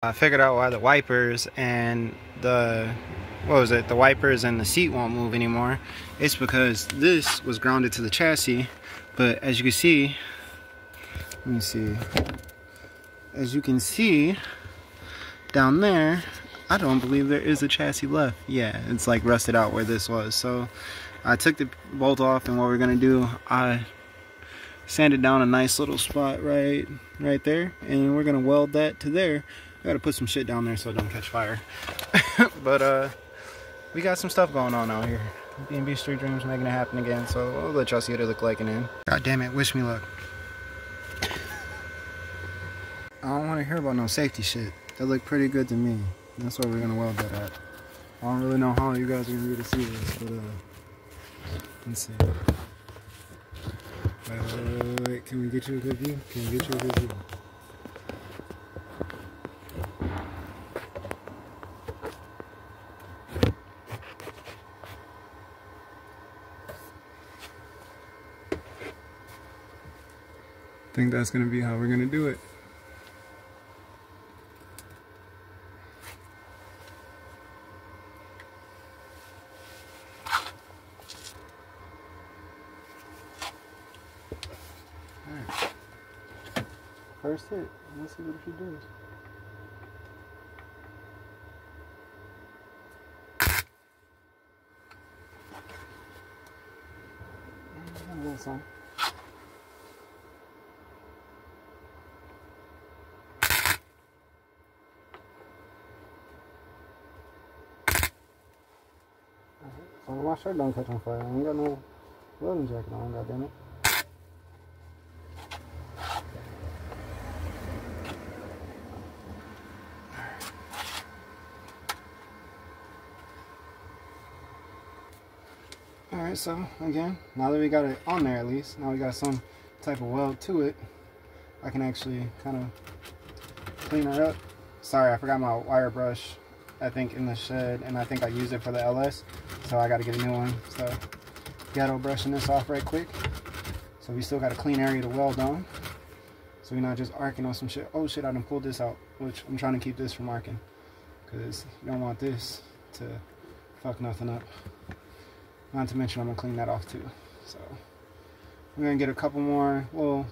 I figured out why the wipers and the wipers and the seat won't move anymore. It's because this was grounded to the chassis, but as you can see, let me see. As you can see down there, I don't believe there is a chassis left. Yeah, it's like rusted out where this was. So I took the bolt off, and what we're gonna do, I sanded down a nice little spot right there, and we're gonna weld that to there. I gotta put some shit down there so it don't catch fire. But we got some stuff going on out here. B&B Street Dreams making it happen again, so I'll let y'all see what it look like in the end. God damn it, wish me luck. I don't want to hear about no safety shit. That looked pretty good to me. That's why we're gonna weld that at. I don't really know how you guys are gonna be able to see this, but let's see. Wait, can we get you a good view? Can we get you a good view? I think that's gonna be how we're gonna do it. Alright. First hit. Let's see what she does. A little something. So my shirt don't catch on fire. I ain't got no welding jacket on, goddammit. Alright, so again, now that we got it on there at least, now we got some type of weld to it, I can actually kind of clean it up. Sorry, I forgot my wire brush, I think, in the shed, and I think I used it for the LS, so I got to get a new one. So ghetto brushing this off right quick. So we still got a clean area to weld on, so we're not just arcing on some shit. Oh shit, I done pulled this out, which I'm trying to keep this from arcing, because you don't want this to fuck nothing up. Not to mention I'm gonna clean that off too. So we're gonna get a couple more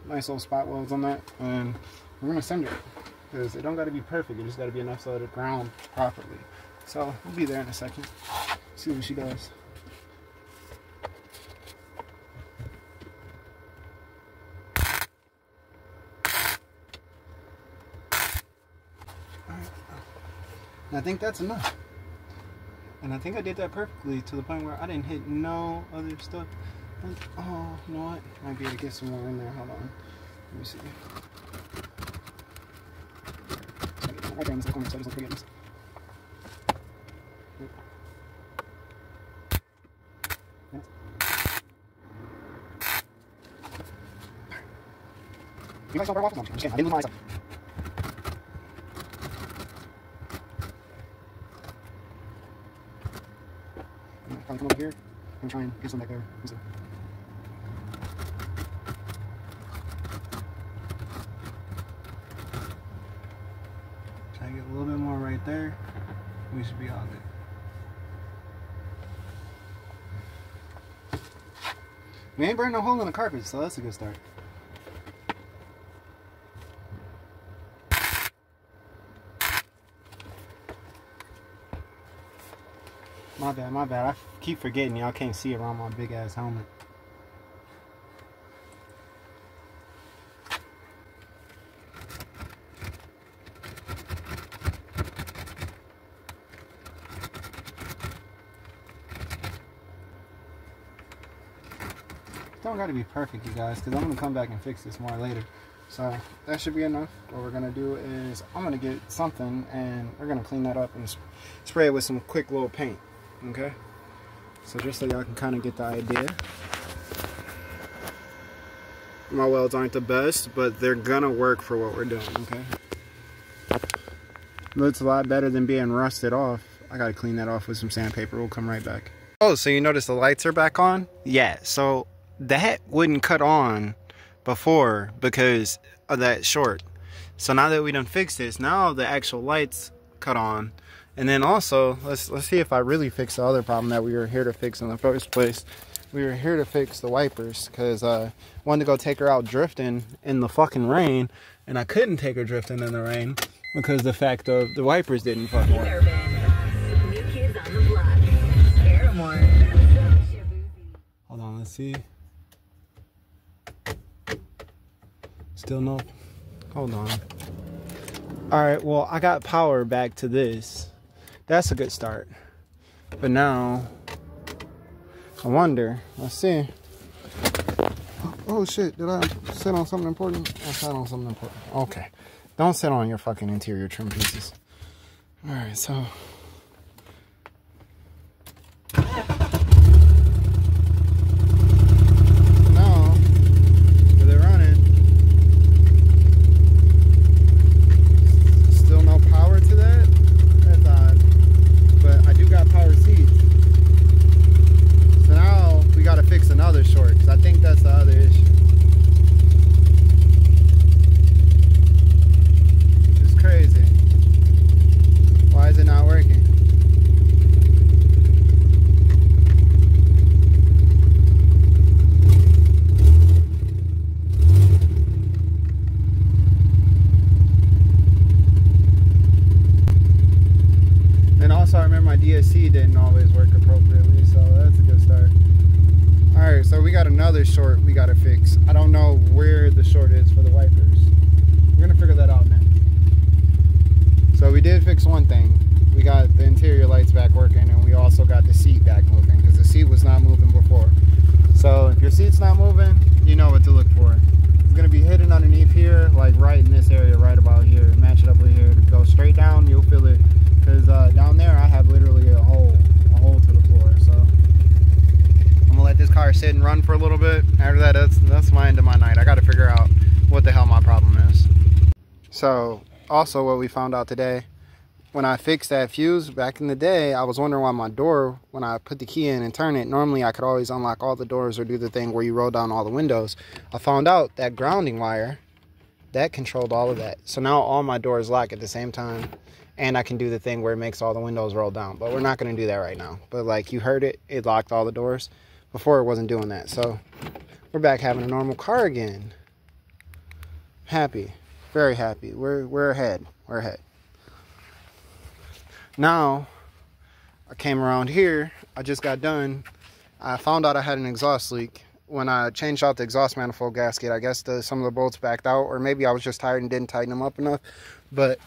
nice little spot welds on that, and we're gonna send it, because it don't gotta be perfect, it just gotta be enough so that it ground properly. So we'll be there in a second. See what she does. Alright. I think that's enough. And I think I did that perfectly, to the point where I didn't hit no other stuff. Like, oh, you know what? Might be able to get some more in there. Hold on. Let me see. Right there in this corner, so I just forget this. You guys don't burn waffles? No, I'm just kidding. I didn't lose my eyesight. Probably come over here and try and get some back there. Try to get a little bit more right there. We should be all good. We ain't burning no hole in the carpet, so that's a good start. My bad. I keep forgetting y'all can't see around my big ass helmet. Don't gotta be perfect, you guys, because I'm gonna come back and fix this more later. So that should be enough. What we're gonna do is I'm gonna get something and we're gonna clean that up and spray it with some quick little paint. Okay, so just so y'all can kind of get the idea. My welds aren't the best, but they're gonna work for what we're doing. Okay, looks a lot better than being rusted off. I gotta clean that off with some sandpaper. We'll come right back. Oh, so you notice the lights are back on? Yeah, so that wouldn't cut on before because of that short. So now that we done fixed this, now the actual lights cut on. And then also, let's see if I really fix the other problem that we were here to fix in the first place. We were here to fix the wipers because I wanted to go take her out drifting in the fucking rain, and I couldn't take her drifting in the rain because the fact of the wipers didn't fucking work. New kids on the block. Hold on, let's see. Still no. Hold on. All right, well, I got power back to this. That's a good start. But now, I wonder. Let's see. Oh shit! Did I sit on something important? I sat on something important. Okay. Don't sit on your fucking interior trim pieces. All right, so. I think that's the other issue. Which is crazy. Why is it not working? And also I remember my DSC didn't always work appropriately, so that's a good start. Alright, so we got another short we gotta fix. I don't know where the short is for the wipers. We're gonna figure that out now. So we did fix one thing. We got the interior lights back working, and we also got the seat back moving because the seat was not moving before. So if your seat's not moving, you know what to look for. It's gonna be hidden underneath here, like right in this area, right about here. Match it up with here. To go straight down, you'll feel it. Because down there I have literally a hole to the floor. So I'm gonna let this car sit and run for a little bit. After that, that's my end of my night. I gotta figure out what the hell my problem is. So also what we found out today, when I fixed that fuse back in the day, I was wondering why my door, when I put the key in and turn it, normally I could always unlock all the doors or do the thing where you roll down all the windows. I found out that grounding wire, that controlled all of that. So now all my doors lock at the same time, and I can do the thing where it makes all the windows roll down. But we're not gonna do that right now. But like you heard it, it locked all the doors. Before it wasn't doing that. So we're back having a normal car again. Happy, very happy. We're ahead. We're ahead. Now I came around here. I just got done. I found out I had an exhaust leak. When I changed out the exhaust manifold gasket, I guess some of the bolts backed out, or maybe I was just tired and didn't tighten them up enough. But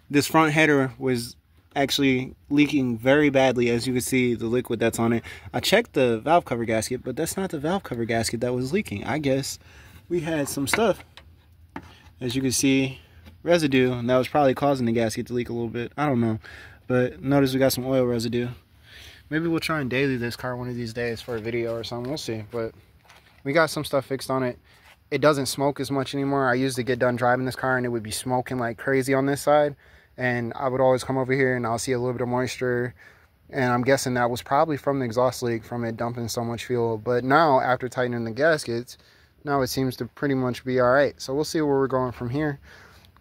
this front header was actually leaking very badly. As you can see, the liquid that's on it. I checked the valve cover gasket, but that's not the valve cover gasket that was leaking. I guess we had some stuff, as you can see, residue, and that was probably causing the gasket to leak a little bit. I don't know, but notice we got some oil residue. Maybe we'll try and daily this car one of these days for a video or something. We'll see. But we got some stuff fixed on it. It doesn't smoke as much anymore. I used to get done driving this car and it would be smoking like crazy on this side. And I would always come over here and I'll see a little bit of moisture. And I'm guessing that was probably from the exhaust leak, from it dumping so much fuel. But now, after tightening the gaskets, now it seems to pretty much be all right. So we'll see where we're going from here.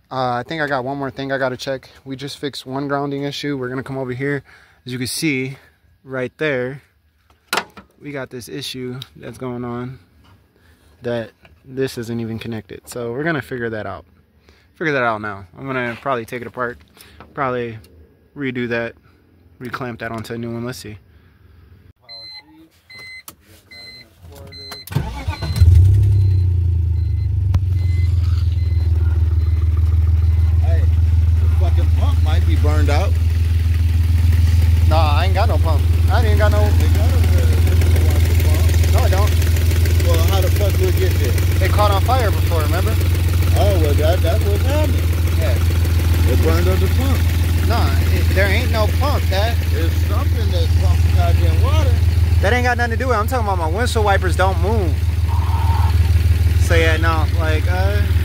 I think I got one more thing I got to check. We just fixed one grounding issue. We're going to come over here. As you can see right there, we got this issue that's going on that this isn't even connected. So we're going to figure that out. Now. I'm gonna probably take it apart, probably redo that, reclamp that onto a new one. Let's see. Hey, the fucking pump might be burned out. Nah, I ain't got no pump. I ain't even got no. No, I don't. Well, how the fuck did it get there? It caught on fire before, remember? Oh, well, that's what happened. Yeah. It burned up the pump. Nah, there ain't no pump, Dad. There's something that pumps goddamn water. That ain't got nothing to do with it. I'm talking about my windshield wipers don't move. So yeah, no, like,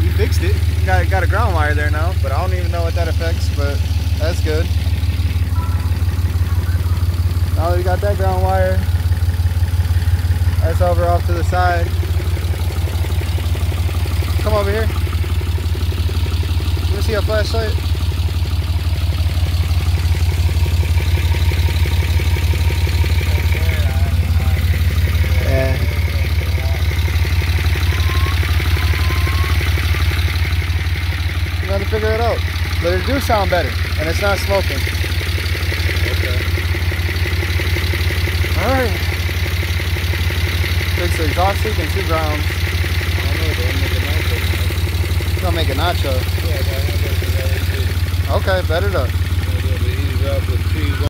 you fixed it. You got a ground wire there now, but I don't even know what that affects, but that's good. Now that we got that ground wire, that's over off to the side. Come over here. see a flashlight? Yeah. You got to figure it out. But it do sound better, and it's not smoking. Okay. Alright. Fix the exhaust leak and 2 grounds. I don't know, but I'm making nachos. You're gonna make a nacho. Yeah, I got hamburgers already. Okay, bet it up. I'm gonna do the easy up with cheese on.